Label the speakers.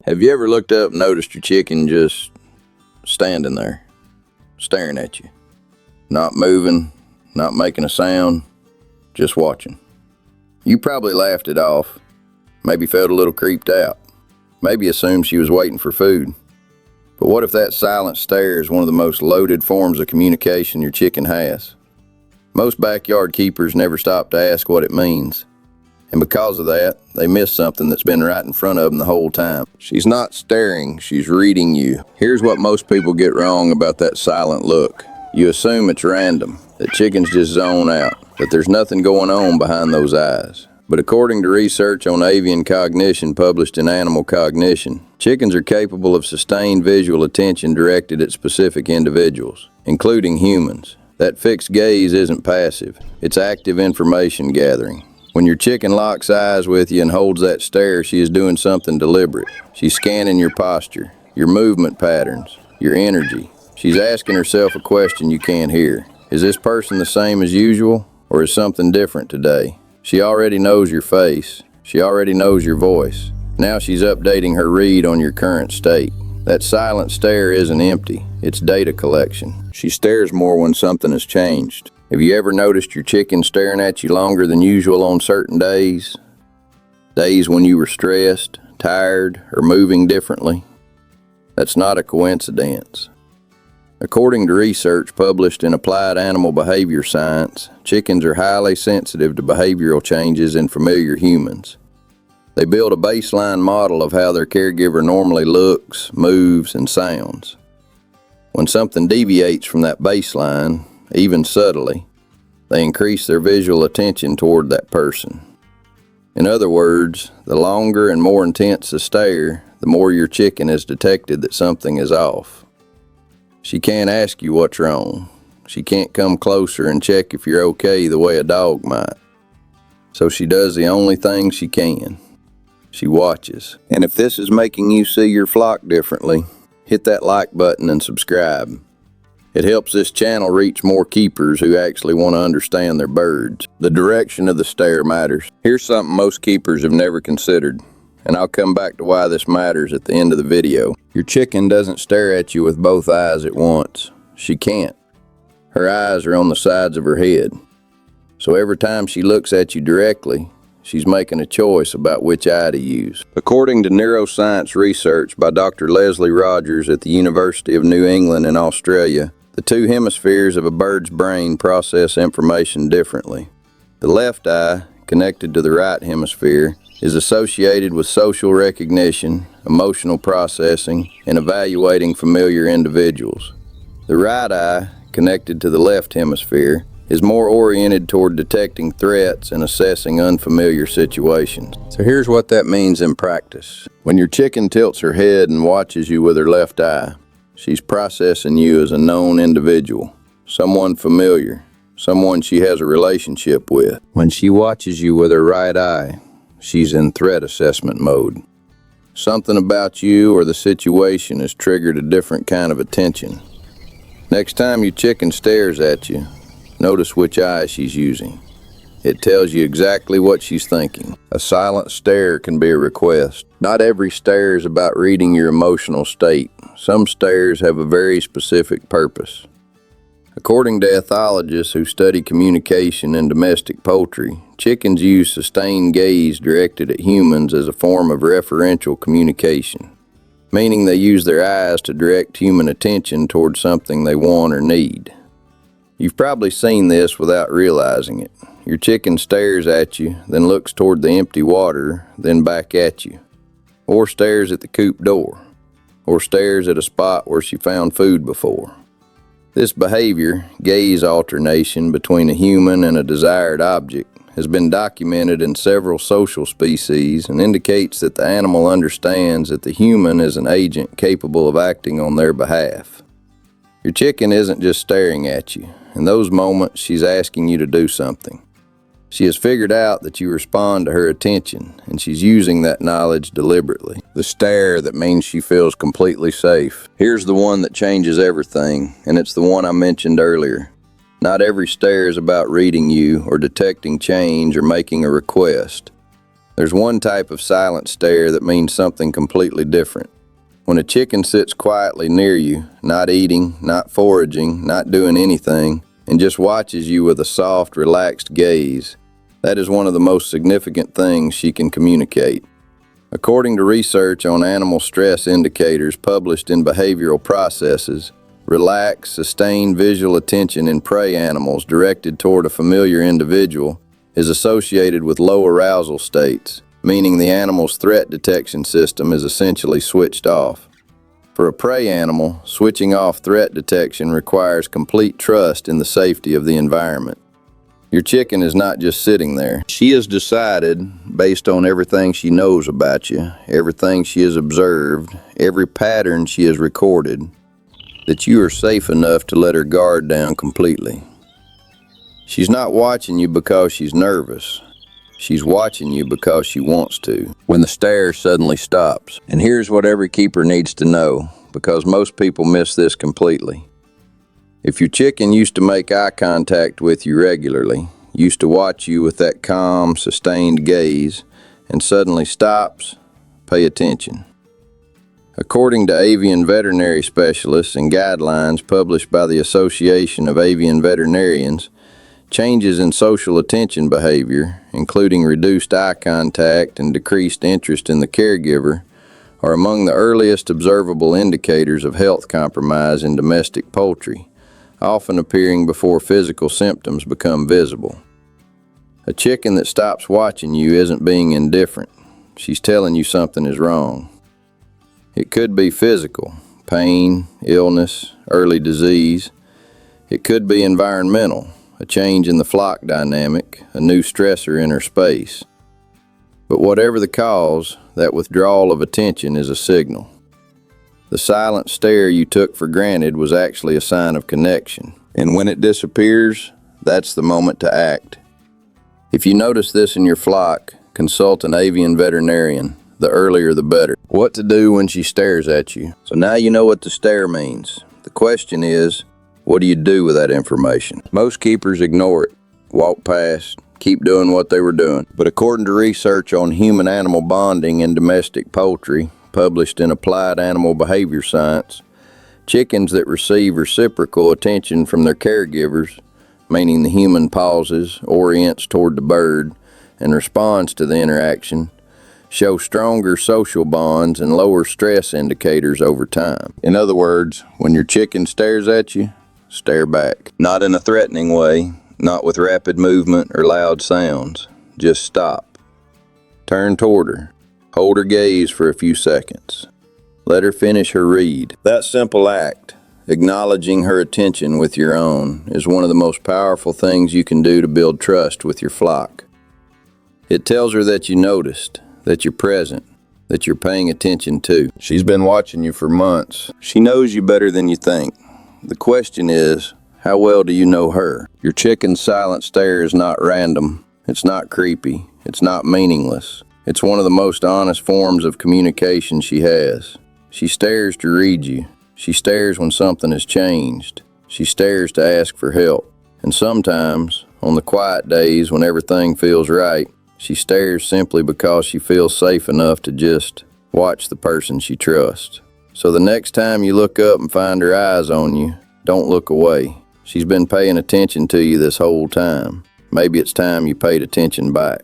Speaker 1: Have you ever looked up and noticed your chicken just standing there, staring at you? Not moving, not making a sound, just watching. You probably laughed it off, maybe felt a little creeped out, maybe assumed she was waiting for food. But what if that silent stare is one of the most loaded forms of communication your chicken has? Most backyard keepers never stop to ask what it means. And because of that, they miss something that's been right in front of them the whole time. She's not staring, she's reading you. Here's what most people get wrong about that silent look. You assume it's random, that chickens just zone out, that there's nothing going on behind those eyes. But according to research on avian cognition published in Animal Cognition, chickens are capable of sustained visual attention directed at specific individuals, including humans. That fixed gaze isn't passive, it's active information gathering. When your chicken locks eyes with you and holds that stare, she is doing something deliberate. She's scanning your posture, your movement patterns, your energy. She's asking herself a question you can't hear. Is this person the same as usual, or is something different today? She already knows your face. She already knows your voice. Now she's updating her read on your current state. That silent stare isn't empty. It's data collection. She stares more when something has changed. Have you ever noticed your chicken staring at you longer than usual on certain days? Days when you were stressed, tired, or moving differently? That's not a coincidence. According to research published in Applied Animal Behaviour Science, chickens are highly sensitive to behavioral changes in familiar humans. They build a baseline model of how their caregiver normally looks, moves, and sounds. When something deviates from that baseline, even subtly, they increase their visual attention toward that person. In other words, the longer and more intense the stare, the more your chicken has detected that something is off. She can't ask you what's wrong. She can't come closer and check if you're okay the way a dog might. So she does the only thing she can. She watches. And if this is making you see your flock differently, hit that like button and subscribe. It helps this channel reach more keepers who actually want to understand their birds. The direction of the stare matters. Here's something most keepers have never considered, and I'll come back to why this matters at the end of the video. Your chicken doesn't stare at you with both eyes at once. She can't. Her eyes are on the sides of her head. So every time she looks at you directly, she's making a choice about which eye to use. According to neuroscience research by Dr. Leslie Rogers at the University of New England in Australia, the two hemispheres of a bird's brain process information differently. The left eye, connected to the right hemisphere, is associated with social recognition, emotional processing, and evaluating familiar individuals. The right eye, connected to the left hemisphere, is more oriented toward detecting threats and assessing unfamiliar situations. So here's what that means in practice. When your chicken tilts her head and watches you with her left eye, she's processing you as a known individual, someone familiar, someone she has a relationship with. When she watches you with her right eye, she's in threat assessment mode. Something about you or the situation has triggered a different kind of attention. Next time your chicken stares at you, notice which eye she's using. It tells you exactly what she's thinking. A silent stare can be a request. Not every stare is about reading your emotional state. Some stares have a very specific purpose. According to ethologists who study communication in domestic poultry, chickens use sustained gaze directed at humans as a form of referential communication, meaning they use their eyes to direct human attention towards something they want or need. You've probably seen this without realizing it. Your chicken stares at you, then looks toward the empty water, then back at you. Or stares at the coop door. Or stares at a spot where she found food before. This behavior, gaze alternation between a human and a desired object, has been documented in several social species and indicates that the animal understands that the human is an agent capable of acting on their behalf. Your chicken isn't just staring at you. In those moments, she's asking you to do something. She has figured out that you respond to her attention, and she's using that knowledge deliberately. The stare that means she feels completely safe. Here's the one that changes everything, and it's the one I mentioned earlier. Not every stare is about reading you or detecting change or making a request. There's one type of silent stare that means something completely different. When a chicken sits quietly near you, not eating, not foraging, not doing anything, and just watches you with a soft, relaxed gaze, that is one of the most significant things she can communicate. According to research on animal stress indicators published in Behavioral Processes, relaxed, sustained visual attention in prey animals directed toward a familiar individual is associated with low arousal states, meaning the animal's threat detection system is essentially switched off. For a prey animal, switching off threat detection requires complete trust in the safety of the environment. Your chicken is not just sitting there. She has decided, based on everything she knows about you, everything she has observed, every pattern she has recorded, that you are safe enough to let her guard down completely. She's not watching you because she's nervous. She's watching you because she wants to. When the stare suddenly stops. And here's what every keeper needs to know, because most people miss this completely. If your chicken used to make eye contact with you regularly, used to watch you with that calm, sustained gaze, and suddenly stops, pay attention. According to avian veterinary specialists and guidelines published by the Association of Avian Veterinarians, changes in social attention behavior, including reduced eye contact and decreased interest in the caregiver, are among the earliest observable indicators of health compromise in domestic poultry, often appearing before physical symptoms become visible. A chicken that stops watching you isn't being indifferent. She's telling you something is wrong. It could be physical, pain, illness, early disease. It could be environmental, a change in the flock dynamic, a new stressor in her space. But whatever the cause, that withdrawal of attention is a signal. The silent stare you took for granted was actually a sign of connection. And when it disappears, that's the moment to act. If you notice this in your flock, consult an avian veterinarian. The earlier the better. What to do when she stares at you. So now you know what the stare means. The question is, what do you do with that information? Most keepers ignore it, walk past, keep doing what they were doing. But according to research on human-animal bonding in domestic poultry, published in Applied Animal Behaviour Science, chickens that receive reciprocal attention from their caregivers, meaning the human pauses, orients toward the bird, and responds to the interaction, show stronger social bonds and lower stress indicators over time. In other words, when your chicken stares at you, stare back. Not in a threatening way, not with rapid movement or loud sounds. Just stop. Turn toward her. Hold her gaze for a few seconds. Let her finish her read. That simple act, acknowledging her attention with your own, is one of the most powerful things you can do to build trust with your flock. It tells her that you noticed, that you're present, that you're paying attention to. She's been watching you for months. She knows you better than you think. The question is, how well do you know her? Your chicken's silent stare is not random. It's not creepy. It's not meaningless. It's one of the most honest forms of communication she has. She stares to read you. She stares when something has changed. She stares to ask for help. And sometimes, on the quiet days when everything feels right, she stares simply because she feels safe enough to just watch the person she trusts. So the next time you look up and find her eyes on you, don't look away. She's been paying attention to you this whole time. Maybe it's time you paid attention back.